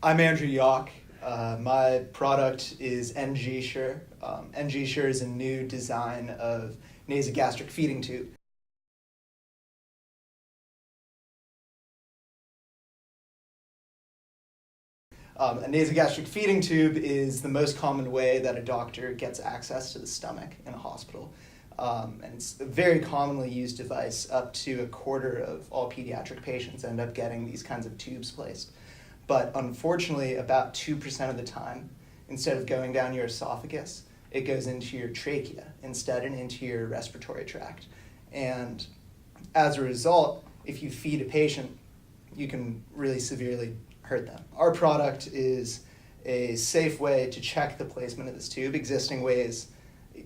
I'm Andrew Yock. My product is NGSure. NGSure is a new design of nasogastric feeding tube. A nasogastric feeding tube is the most common way that a doctor gets access to the stomach in a hospital. And it's a very commonly used device. Up to a quarter of all pediatric patients end up getting these kinds of tubes placed. But unfortunately, about 2% of the time, instead of going down your esophagus, it goes into your trachea instead and into your respiratory tract. And as a result, if you feed a patient, you can really severely hurt them. Our product is a safe way to check the placement of this tube. Existing ways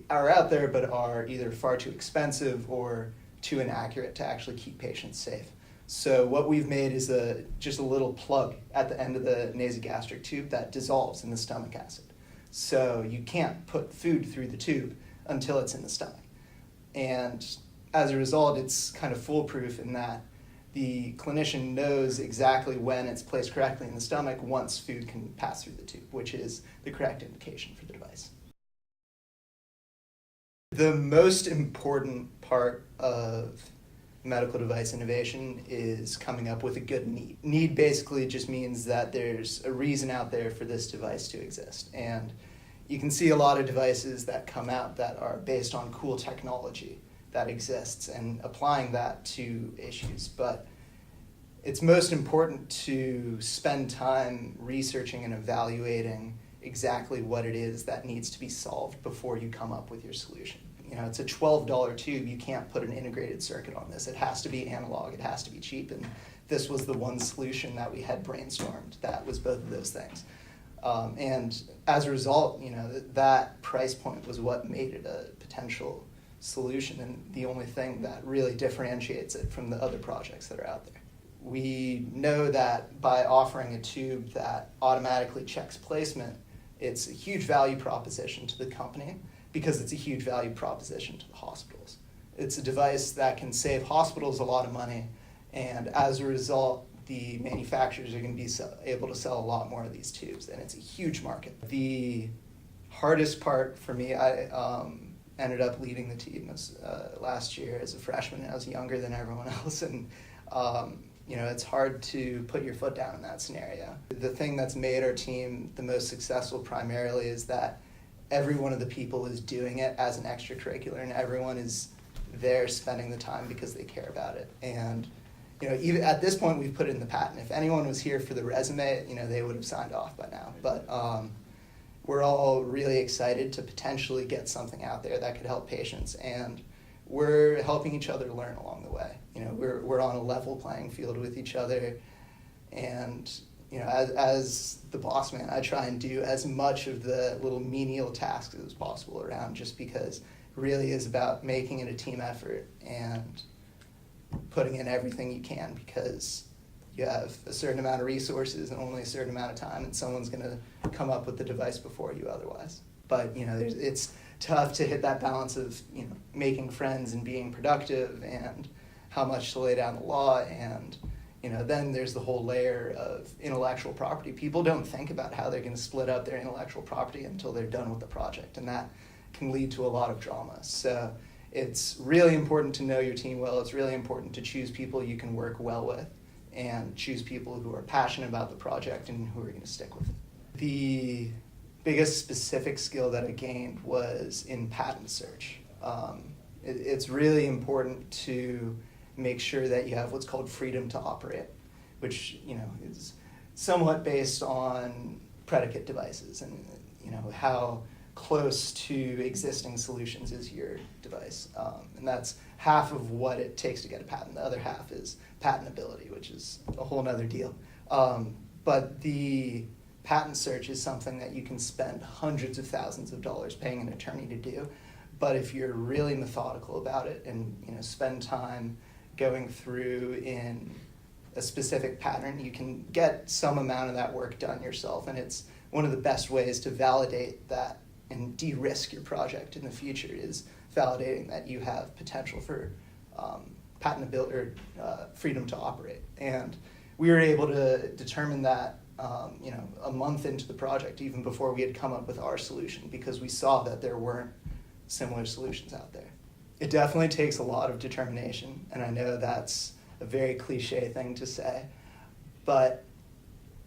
are out there, but are either far too expensive or too inaccurate to actually keep patients safe. So what we've made is just a little plug at the end of the nasogastric tube that dissolves in the stomach acid. So you can't put food through the tube until it's in the stomach. And as a result, it's kind of foolproof in that the clinician knows exactly when it's placed correctly in the stomach once food can pass through the tube, which is the correct indication for the device. The most important part of medical device innovation is coming up with a good need. Need basically just means that there's a reason out there for this device to exist. And you can see a lot of devices that come out that are based on cool technology that exists and applying that to issues. But it's most important to spend time researching and evaluating exactly what it is that needs to be solved before you come up with your solution. You know, it's a $12 tube. You can't put an integrated circuit on this. It has to be analog. It has to be cheap. And this was the one solution that we had brainstormed that was both of those things. And as a result, you know, that price point was what made it a potential solution and the only thing that really differentiates it from the other projects that are out there. We know that by offering a tube that automatically checks placement, it's a huge value proposition to the company, because it's a huge value proposition to the hospitals. It's a device that can save hospitals a lot of money, and as a result, the manufacturers are going to be able to sell a lot more of these tubes, and it's a huge market. The hardest part for me, I ended up leading the team last year as a freshman. I was younger than everyone else, and you know, it's hard to put your foot down in that scenario. The thing that's made our team the most successful primarily is that every one of the people is doing it as an extracurricular, and everyone is there spending the time because they care about it. And you know, even at this point, we've put it in the patent. If anyone was here for the resume, you know, they would have signed off by now. But we're all really excited to potentially get something out there that could help patients, and we're helping each other learn along the way. You know, we're on a level playing field with each other, and you know, as the boss man, I try and do as much of the little menial tasks as possible around, just because it really is about making it a team effort and putting in everything you can, because you have a certain amount of resources and only a certain amount of time, and someone's going to come up with the device before you otherwise. But you know, it's tough to hit that balance of, you know, making friends and being productive, and how much to lay down the law. And you know, then there's the whole layer of intellectual property. People don't think about how they're going to split up their intellectual property until they're done with the project, and that can lead to a lot of drama. So it's really important to know your team well. It's really important to choose people you can work well with, and choose people who are passionate about the project and who are going to stick with it. The biggest specific skill that I gained was in patent search. It's really important to make sure that you have what's called freedom to operate, which, you know, is somewhat based on predicate devices, and you know, how close to existing solutions is your device. And that's half of what it takes to get a patent. The other half is patentability, which is a whole nother deal. But the patent search is something that you can spend hundreds of thousands of dollars paying an attorney to do. But if you're really methodical about it and, you know, spend time going through in a specific pattern, you can get some amount of that work done yourself. And it's one of the best ways to validate that and de-risk your project in the future, is validating that you have potential for patentability or freedom to operate. And we were able to determine that a month into the project, even before we had come up with our solution, because we saw that there weren't similar solutions out there. It definitely takes a lot of determination, and I know that's a very cliche thing to say, but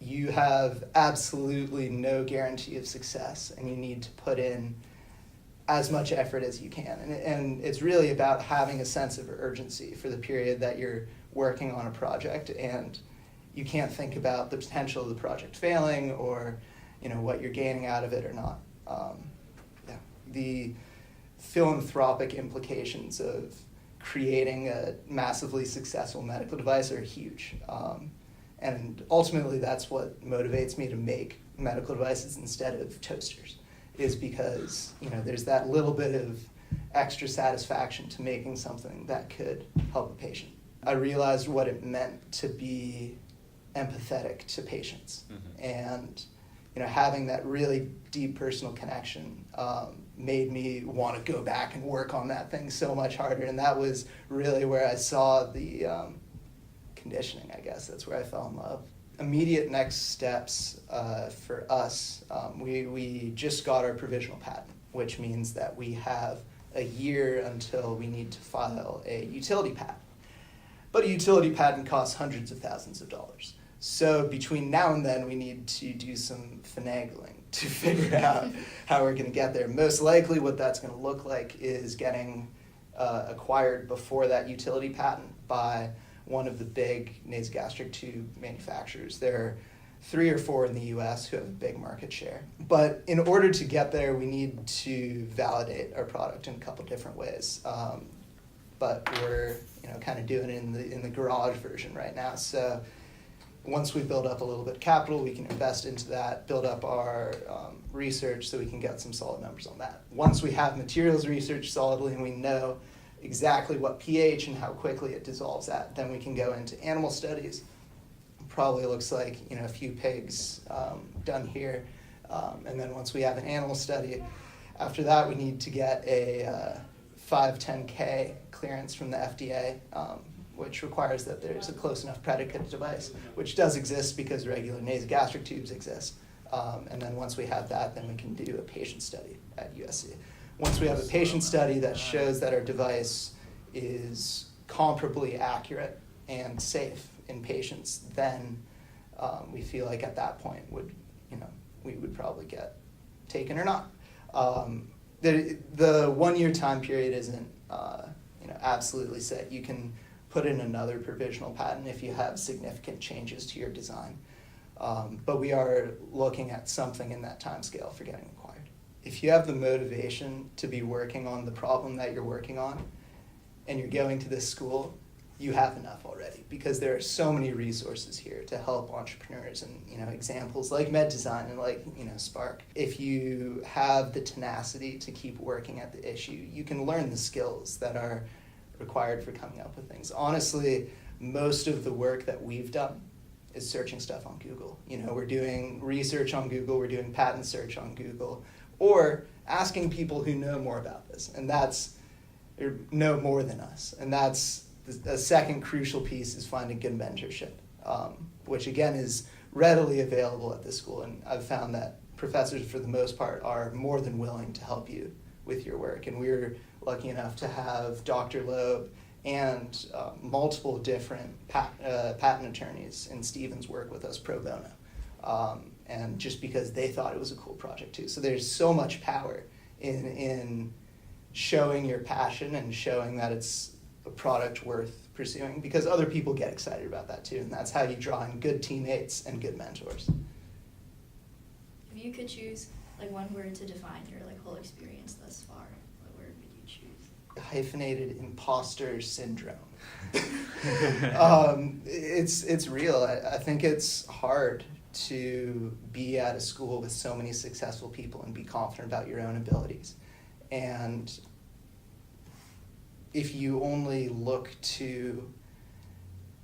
you have absolutely no guarantee of success, and you need to put in as much effort as you can. And it's really about having a sense of urgency for the period that you're working on a project, and you can't think about the potential of the project failing or what you're gaining out of it or not. The philanthropic implications of creating a massively successful medical device are huge. And ultimately that's what motivates me to make medical devices instead of toasters, is because there's that little bit of extra satisfaction to making something that could help a patient. I realized what it meant to be empathetic to patients. And having that really deep personal connection made me want to go back and work on that thing so much harder. And that was really where I saw the conditioning, I guess. That's where I fell in love. Immediate next steps for us, we just got our provisional patent, which means that we have a year until we need to file a utility patent. But a utility patent costs hundreds of thousands of dollars. So between now and then, we need to do some finagling to figure out how we're going to get there. Most likely what that's going to look like is getting acquired before that utility patent by one of the big nasogastric tube manufacturers. There are 3 or 4 in the US who have a big market share. But in order to get there, we need to validate our product in a couple different ways. But we're kind of doing it in the garage version right now. So once we build up a little bit of capital, we can invest into that, build up our research so we can get some solid numbers on that. Once we have materials research solidly and we know exactly what pH and how quickly it dissolves at, then we can go into animal studies. Probably looks like a few pigs done here. And then once we have an animal study, after that we need to get a 510K clearance from the FDA, which requires that there's a close enough predicate device, which does exist because regular nasogastric tubes exist. And then once we have that, then we can do a patient study at USC. Once we have a patient study that shows that our device is comparably accurate and safe in patients, then we feel like at that point we would probably get taken or not. The 1 year time period isn't absolutely set. You can put in another provisional patent if you have significant changes to your design. But we are looking at something in that time scale for getting acquired. If you have the motivation to be working on the problem that you're working on and you're going to this school, you have enough already, because there are so many resources here to help entrepreneurs, and examples like MEDesign and like Spark. If you have the tenacity to keep working at the issue, you can learn the skills that are required for coming up with things. Honestly, most of the work that we've done is searching stuff on Google. We're doing research on Google, we're doing patent search on Google, or asking people who know more about this, or know more than us. And that's the second crucial piece, is finding good mentorship, which again is readily available at this school. And I've found that professors, for the most part, are more than willing to help you with your work. And we're lucky enough to have Dr. Loeb and multiple different patent attorneys in Stevens work with us pro bono. And just because they thought it was a cool project too. So there's so much power in showing your passion and showing that it's a product worth pursuing, because other people get excited about that too. And that's how you draw in good teammates and good mentors. If you could choose one word to define your whole experience thus far, what word would you choose? Hyphenated imposter syndrome. It's real. I think it's hard to be at a school with so many successful people and be confident about your own abilities. And if you only look to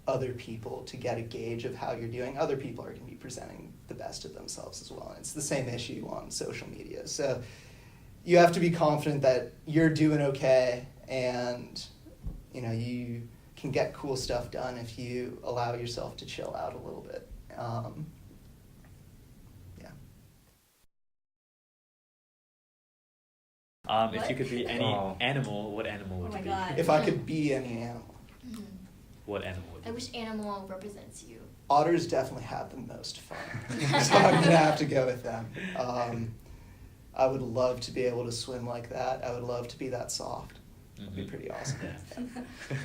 other people to get a gauge of how you're doing, other people are going to be presenting the best of themselves as well. And it's the same issue on social media. So you have to be confident that you're doing okay, and you can get cool stuff done if you allow yourself to chill out a little bit. If you could be any animal, what animal would Oh my you be? God. If I could be any animal, Mhm. What animal would I you wish animal represents you. otters definitely have the most fun, so I'm gonna have to go with them. I would love to be able to swim like that. I would love to be that soft. That'd be Mhm. pretty awesome. Yeah.